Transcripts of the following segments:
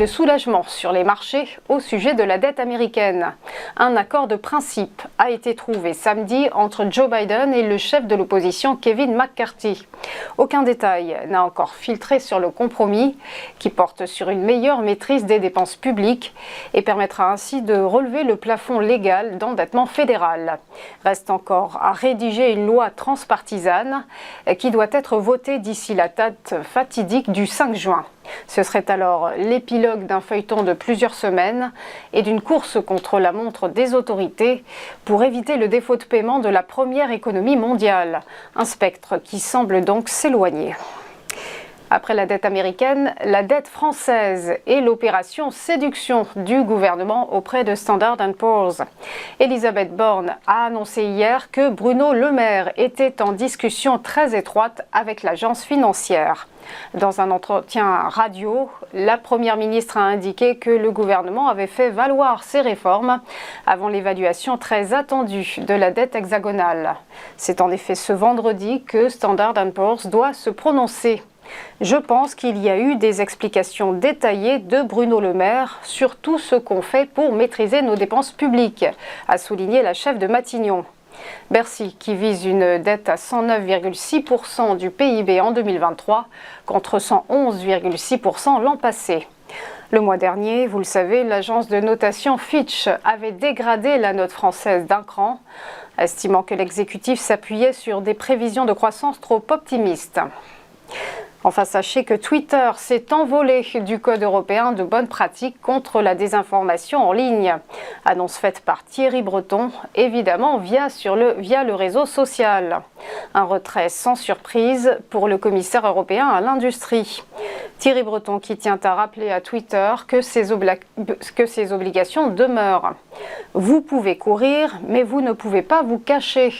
de soulagement sur les marchés au sujet de la dette américaine. Un accord de principe a été trouvé samedi entre Joe Biden et le chef de l'opposition Kevin McCarthy. Aucun détail n'a encore filtré sur le compromis qui porte sur une meilleure maîtrise des dépenses publiques et permettra ainsi de relever le plafond légal d'endettement fédéral. Reste encore à rédiger une loi transpartisane qui doit être votée d'ici la date fatidique du 5 juin. Ce serait alors l'épilogue d'un feuilleton de plusieurs semaines et d'une course contre la montre des autorités pour éviter le défaut de paiement de la première économie mondiale, un spectre qui semble donc s'éloigner. Après la dette américaine, la dette française et l'opération séduction du gouvernement auprès de Standard & Poor's. Elisabeth Borne a annoncé hier que Bruno Le Maire était en discussion très étroite avec l'agence financière. Dans un entretien radio, la Première ministre a indiqué que le gouvernement avait fait valoir ses réformes avant l'évaluation très attendue de la dette hexagonale. C'est en effet ce vendredi que Standard & Poor's doit se prononcer. Je pense qu'il y a eu des explications détaillées de Bruno Le Maire sur tout ce qu'on fait pour maîtriser nos dépenses publiques, a souligné la chef de Matignon. Bercy, qui vise une dette à 109,6% du PIB en 2023, contre 111,6% l'an passé. Le mois dernier, vous le savez, l'agence de notation Fitch avait dégradé la note française d'un cran, estimant que l'exécutif s'appuyait sur des prévisions de croissance trop optimistes. Enfin, sachez que Twitter s'est envolé du Code européen de bonnes pratiques contre la désinformation en ligne. Annonce faite par Thierry Breton, évidemment via le réseau social. Un retrait sans surprise pour le commissaire européen à l'industrie. Thierry Breton qui tient à rappeler à Twitter que ses obligations demeurent. Vous pouvez courir, mais vous ne pouvez pas vous cacher.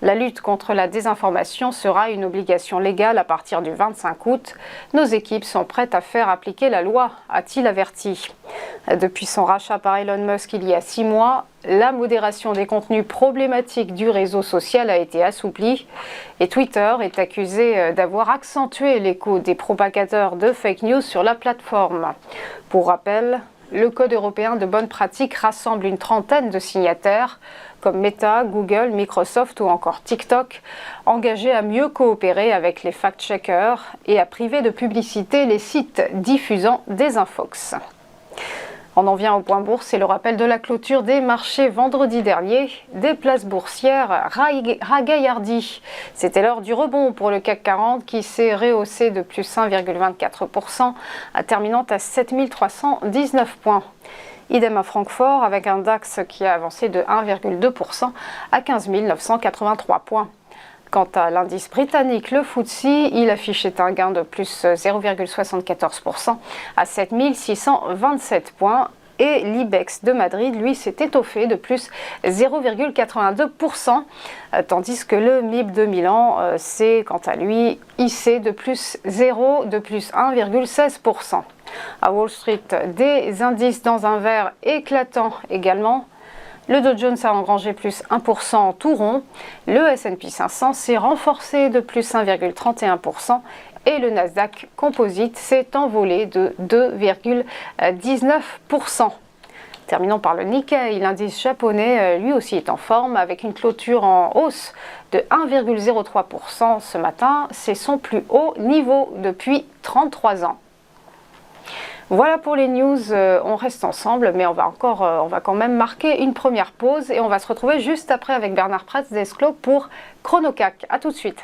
La lutte contre la désinformation sera une obligation légale à partir du 25 août. Nos équipes sont prêtes à faire appliquer la loi, a-t-il averti. Depuis son rachat par Elon Musk il y a 6 mois, la modération des contenus problématiques du réseau social a été assouplie et Twitter est accusé d'avoir accentué l'écho des propagateurs de fake news sur la plateforme. Pour rappel, le Code européen de bonnes pratiques rassemble une trentaine de signataires, comme Meta, Google, Microsoft ou encore TikTok, engagés à mieux coopérer avec les fact-checkers et à priver de publicité les sites diffusant des infox. On en vient au point bourse et le rappel de la clôture des marchés vendredi dernier. Des places boursières ragaillardies. C'était l'heure du rebond pour le CAC 40 qui s'est rehaussé de plus 1,24%, terminant à 7319 points. Idem à Francfort avec un DAX qui a avancé de 1,2% à 15 983 points. Quant à l'indice britannique, le FTSE, il affichait un gain de plus 0,74% à 7 627 points. Et l'IBEX de Madrid, lui, s'est étoffé de plus 0,82%, tandis que le MIB de Milan s'est, quant à lui, hissé de plus 1,16%. À Wall Street, des indices dans un vert éclatant également. Le Dow Jones a engrangé plus 1% tout rond, le S&P 500 s'est renforcé de plus 1,31% et le Nasdaq Composite s'est envolé de 2,19%. Terminons par le Nikkei, l'indice japonais lui aussi est en forme avec une clôture en hausse de 1,03% ce matin. C'est son plus haut niveau depuis 33 ans. Voilà pour les news, on reste ensemble, mais on va quand même marquer une première pause et on va se retrouver juste après avec Bernard Prats d'Esclos pour Chronocac. A tout de suite.